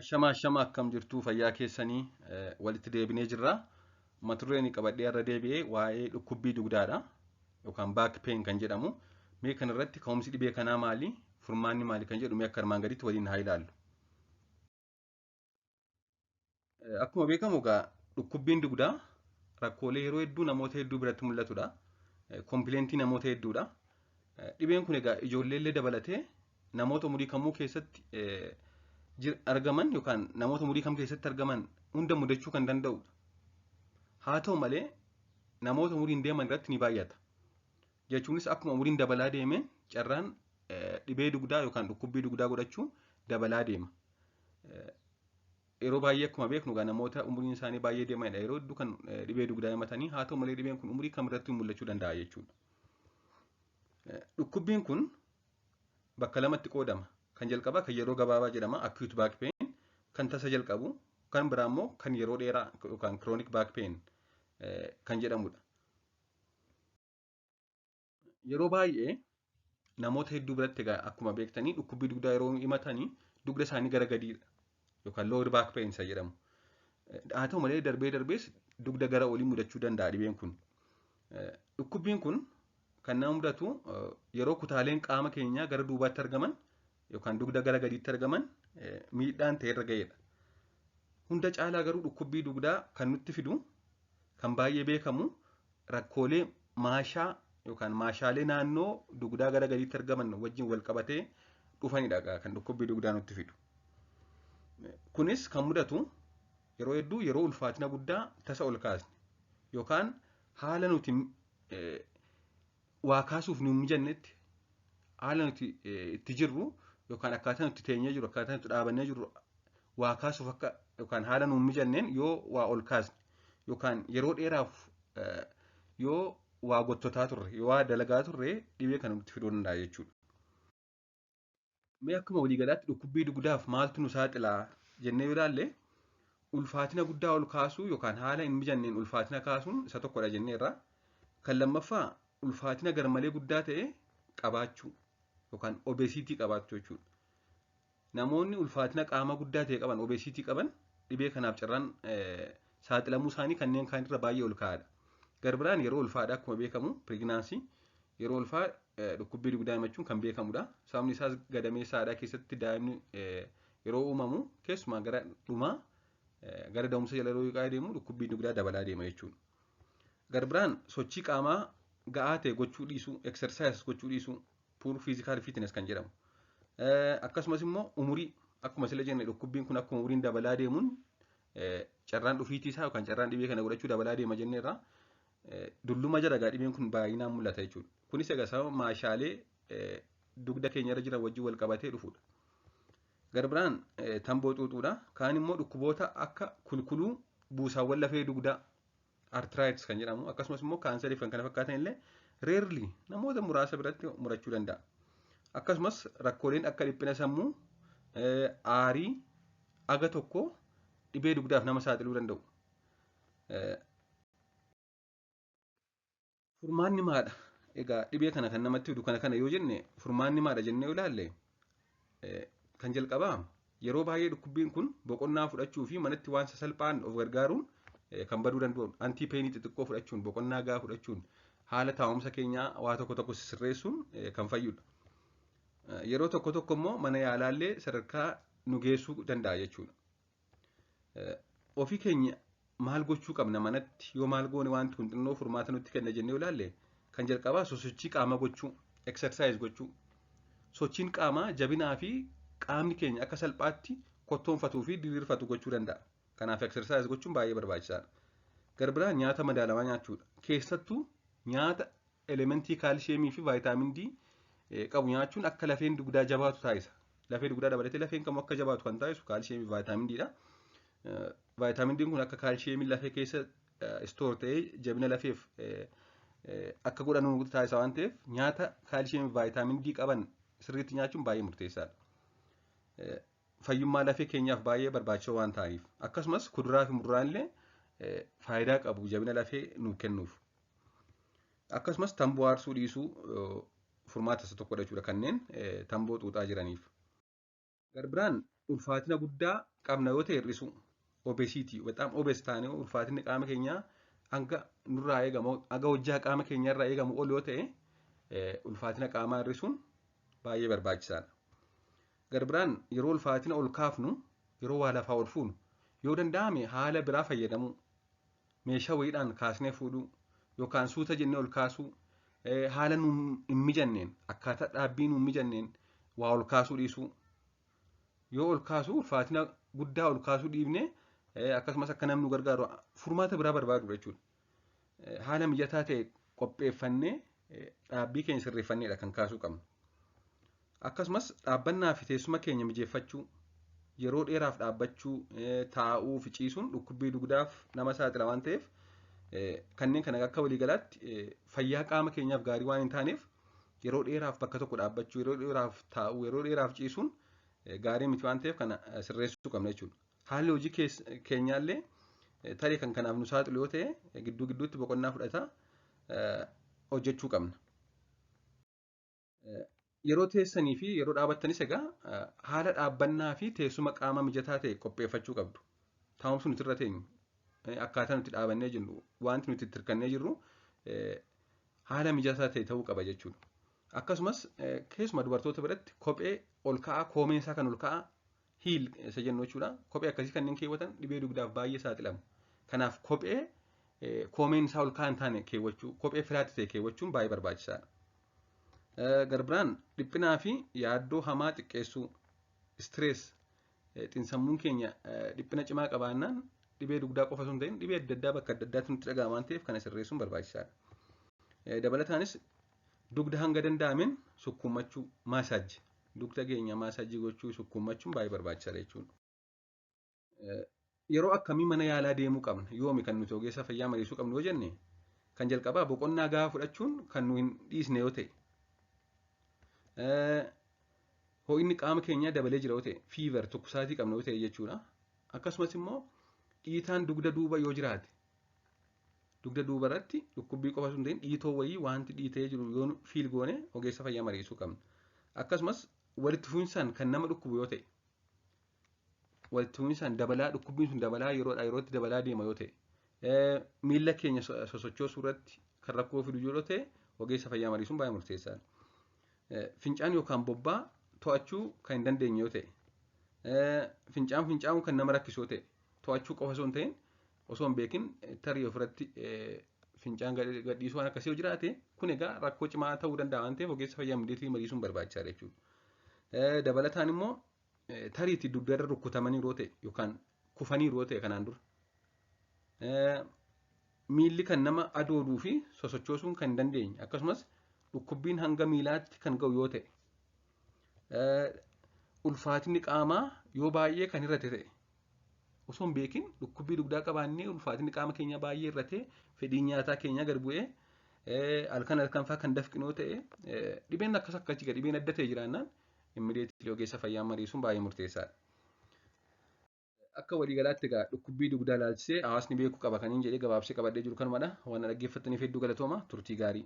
Ashama akkam jirtuu fayyaa keessanii walitti deebinee jirra. Mata dureen qabadhee irra deebi'ee waa'ee dhukkubbii dugdaadha yookaan baak peen kan jedhamu. Mee kana irratti ka'umsi dhibee kanaa maali? Furmaanni maali kan jedhu mee akka armaan gaditti waliin haa ilaallu. Akkuma beekamu egaa dhukkubbiin dugdaa rakkoolee yeroo hedduu namoota hedduu biratti mul'atudha. Kompilentii namoota hedduudha. Dhibeen kun egaa ijoolleellee dabalatee namoota umurii kamuu keessatti argaman yookaan namoota umurii kam keessatti argaman hunda mudachuu kan danda'udha. Haa ta'u malee namoota umuriin deeman irratti ni baay'ata. Jechuunis akkuma umuriin dabalaa deeme carraan dhibee dugdaa yookaan dhukkubbii dugdaa godhachuu dabalaa deema. Yeroo baay'ee akkuma beeknu egaa namoota umuriin isaanii baay'ee deemanidha. Yeroo hedduu kan dhibee dugdaa himatanii haa ta'u malee dhibeen kun umurii kam irratti mul'achuu danda'a jechuudha. Dhukkubbiin kun bakka lamatti qoodama. Kan jalqabaa kan yeroo gabaabaa jedhama acute back pain, kan tasa jalqabu, kan biraa immoo kan yeroo dheeraa yookaan chronic back pain kan jedhamudha. Yeroo baay'ee namoota hedduu biratti egaa akkuma beektanii dhukkubbii dugdaa yeroo himatanii dugda isaanii gara gadiidha yookaan lower back pain isa jedhamu. Haa ta'u malee darbees dugda gara olii mudachuu danda'a dhibeen kun. Dhukkubbiin kun kan nama mudatu yeroo kutaaleen qaama keenyaa gara duubaatti argaman yookaan dugda gara gadiitti argaman miidhaan ta'e irra ga'edha. Hunda caalaa garuu dhukkubbii dugdaa kan nutti fidu kan baay'ee beekamu rakkoolee maashaa yookaan maashaalee naannoo dugdaa gara gadiitti argaman wajjin wal qabatee dhufanidha kan dhukkubbii dugdaa nutti fidu. Kunis kan mudatu yeroo hedduu yeroo ulfaatina guddaa tasa ol kaasne yookaan haala nuti waa kaasuuf nu mijannetti haala nuti itti jirru yookaan akkaataa nuti teenyee jiru akkaataa nuti dhaabannee jiru waa kaasuuf akka yookaan haala nu mijanneen yoo waa ol kaasne yookaan yeroo dheeraaf yoo waa gottotaa turre yoo waa dalagaa turre dhibee kana nutti fiduu danda'a jechuudha. Mee akkuma waliigalaatti dhukkubbii dugdaaf maaltu nu saaxilaa jennee yoo ilaalle ulfaatina guddaa ol kaasuu yookaan haala hin mijanneen ulfaatina kaasuun isa tokkodha jenneerra. Kan lammaffaa ulfaatina garmalee guddaa ta'e qabaachuu yookaan obesiitii qabaachuu jechuudha. Namoonni ulfaatina qaama guddaa ta'e qaban obesiitii qaban dhibee kanaaf carraan saaxilamuu isaanii kanneen kaanirra baay'ee ol ka'aadha. Garbiraan yeroo ulfaadhaa akkuma beekamu pireegnaansii yeroo ulfaa dhukkubbii dugdaa himachuun kan beekamudha. Sababni isaas gadameessaadhaa keessatti daa'imni yeroo uumamu keessumaa gara dhumaa gara da'umsa jala yeroo deemu dhukkubbii dugdaa dabalaa deema jechuudha. Garbiraan sochii qaamaa ga'aa ta'e gochuu dhiisuu, exercise gochuu dhiisuu, poor physical fitness kan jedhamu. Akkasumas immoo umurii akkuma sila jenne dhukkubbiin kun akkuma umuriin dabalaa deemuun carraan dhufiitii isaa yookaan carraan dhibee kana godhachuu dabalaa deema jenneerra. Dulluma jala egaa dhibeen kun baay'inaan mul'ata jechuudha. Kunis egaa sababa maashaalee dugda keenya irra jiran wajjin wal qabatee dhufudha. Garbiraan tamboo xuuxuudha. Kaan immoo dhukkuboota akka kulkuluu buusaawwan lafee dugdaa arthritis kan jedhamu akkasumas immoo kaansarii kan kana fakkaatan illee rarely namoota muraasa biratti murachuu danda'a. Akkasumas rakkooleen akka dhiphina sammuu aarii aga tokko dhibee dugdaaf nama saaxiluu danda'u. Furmaanni maadha? Egaa dhibee kana kan namatti fidu kana yoo jenne furmaanni maadha jennee yoo ilaalle kan jalqabaa yeroo baay'ee dhukkubbiin kun boqonnaa fudhachuu fi manatti waan sasalphaan of gargaaruun kan baduu danda'u. Antii peenii xixiqqoo fudhachuun boqonnaa gahaa fudhachuun haala taa'umsa keenyaa waa tokko sirreessuun kan fayyudha. Yeroo tokko immoo mana yaalaallee sadarkaa nu geessuu danda'a jechuudha. Ofii keenya maal gochuu qabna manatti yoo maal goone wanti kun xinnoo furmaata nutti kenna jennee yoo ilaalle kan jalqabaa sosochii qaamaa gochuu, exercise gochuu. Sochiin qaamaa jabinaa fi qaamni keenya akka salphaatti kottoonfatuu fi diriirfatu gochuu danda'a. Kanaaf exercise gochuun baay'ee barbaachisaadha. Garbiraan nyaata madaalamaa nyaachuudha. Keessattuu nyaata elementii kaalsheemii fi vaayitaamin D qabu nyaachuun akka lafeen dugdaa jabaatu taasisa. Lafee dugdaa dabalatee lafeen kamuu akka jabaatu kan taasisu kaalsheemii fi vaayitaamin D dha. Vaayitaamin D kun akka kaalsheemii lafee keessa stoor ta'ee jabina lafeef akka godhanu taasisa waan ta'eef nyaata kaalsheemii fi vaayitaamin D qaban sirriitti nyaachuun baay'ee murteessaadha. Fayyummaa lafee keenyaaf baay'ee barbaachisoo waan ta'aniif akkasumas kuduraa fi muduraan illee faayidaa qabu jabina lafee nuuf kennuuf. Akkasumas tamboo aarsuu dhiisuu furmaata isa tokkodha jechuudha kanneen tamboo xuuxaa jiraniif. Garbiraan ulfaatina guddaa qabna yoo ta'e hir'isu obesiitii bexaam obes taanee ulfaatinni qaama keenyaa hanga nurraa eegamu hanga hojjaa qaama keenyarraa eegamu ol yoo ta'e ulfaatina qaamaa hir'isuun baay'ee barbaachisaadha. Garbiraan yeroo ulfaatina ol kaafnu yeroo waa lafaa ol fuunu yoo danda'ame haala biraa fayyadamuu meeshaa wayiidhaan kaasnee fuudhuu yookaan suuta jennee ol kaasuu haala nu hin mijanneen akkaataa dhaabbii nu hin mijanneen waa ol kaasuu dhiisuu yoo ol kaasuu ulfaatina guddaa ol kaasuu dhiibnee akkasumas akka namni nu gargaaru furmaata biraa barbaadu jechuudha. Haala mijataa ta'e qopheeffannee dhaabbii keenya sirreeffanneedha kan kaasuu qabnu. Akkasumas dhaabbannaa fi teessuma keenya mijeeffachuu yeroo dheeraaf dhaabbachuu taa'uu fi ciisuun dhukkubbii dugdaaf nama saaxila waan ta'eef kanneen kana akka waliigalaatti fayyaa qaama keenyaaf gaarii waan hin taaneef yeroo dheeraaf bakka tokko dhaabbachuu yeroo dheeraaf taa'uu yeroo dheeraaf ciisuun gaarii miti waan ta'eef kana sirreessuu qabna jechuudha. Haalli hojii keenyaallee tarii kan kanaaf nu saaxilu yoo ta'e gidduu gidduutti boqonnaa fudhataa hojjechuu qabna. Yeroo teessanii fi yeroo dhaabattanis egaa haala dhaabbannaa fi teessuma qaama mijataa ta'e qopheeffachuu qabdu. Taa'umsi nuti irra teenyu akkaataa nuti dhaabannee jirru wanti nuti hirkannee jirru haala mijataa ta'e ta'uu qaba jechuudha. Akkasumas keessuma dubartoota biratti kophee ol ka'aa koomeen isaa kan ol ka'aa hiil isa jennu jechuudha. Kophee akkasii kanneen keewwatan dhibee dugdaaf baay'ee saaxilamu. Kanaaf kophee koomeen isaa ol ka'aa hin taane keewwachuu kophee firaatti ta'e keewwachuun baay'ee barbaachisaadha. Garbiraan dhiphinaa fi yaaddoo hamaa xiqqeessuu stress xiinsammuun keenya dhiphina cimaa qabaannaan dhibee dugdaa qofa osoo hin ta'in dhibee adda addaa bakka adda addaatti nutti dhaga'ama waan ta'eef kana sirreessuun barbaachisaadha. Dabalataanis dugda hanga danda'ameen sukkuummachuu maasaajii dugda keenya maasaajii gochuu sukkuummachuun baay'ee barbaachisaadha jechuudha. Yeroo akkamii mana yaalaa deemuu qabna yoomi kan nuti ogeessa fayyaa mariisuu qabnu yoo jenne kan jalqabaa boqonnaa gahaa fudhachuun kan nu hin dhiisne yoo ta'e. Ho'inni qaama keenyaa dabalee jira yoo ta'e fiiver tukkusaatii qabna yoo ta'e jechuudha. Akkasumas immoo dhiitaan dugda duuba yoo jiraate dugda duuba irratti dhukkubbii qofa osoo hin ta'in dhiitoo wayii wanti dhiitee jiru yoo fiil goone ogeessa fayyaa mariisuu qabna. Akkasumas walitti fufinsaan kan nama dhukkubu yoo ta'e walitti fufinsaan dabalaa dhukkubbiin sun dabalaa yeroodhaa yerootti dabalaa deema yoo ta'e miila keenya sosochoosuu irratti kan rakkoo fidu yoo ta'e ogeessa fayyaa mariisuun baay'ee murteessaadha. Fincaan yookaan bobbaa to'achuu kan hin dandeenye yoo ta'e fincaa'uun kan nama rakkisu yoo ta'e to'achuu qofa osoo hin ta'in osoo hin beekin tarii ofirratti fincaan gadhiisuu waan akkasii yoo jiraate kun egaa rakkoo cimaa ta'uu danda'a waan ta'eef ogeessa fayyaa miidiyeetii mariisuun barbaachisaadha jechuudha. Dabalataan immoo tariitti dugdarra rukkutamanii yoo ta'e yookaan kufanii yoo ta'e kanaan dura miilli kan nama adooduu fi sosochoosuun kan hin dandeenye akkasumas dhukkubbiin hanga miilaatti kan ga'u yoo ta'e ulfaatinni qaamaa yoo baay'ee kan hir'ate ta'e osoo hin beekin dhukkubbii dugdaa qabaannee ulfaatinni qaama keenyaa baay'ee hir'ate fedhii nyaataa keenyaa gad bu'ee halkan fa'aa kan dafqinoo ta'e dhibeen akkas akkasii dhibeen adda ta'e jiraannaan immidiyeetii ogeessa fayyaa mariisuun baay'ee murteessaadha. Akka waliigalaatti egaa dhukkubbii dugdaa ilaalchisee hawaasni beekuu qaba kan hin jedhee gabaabsee qabadhee jiru kanumadha. Waan dhaggeeffattaniif hedduu galatooma turtii gaarii.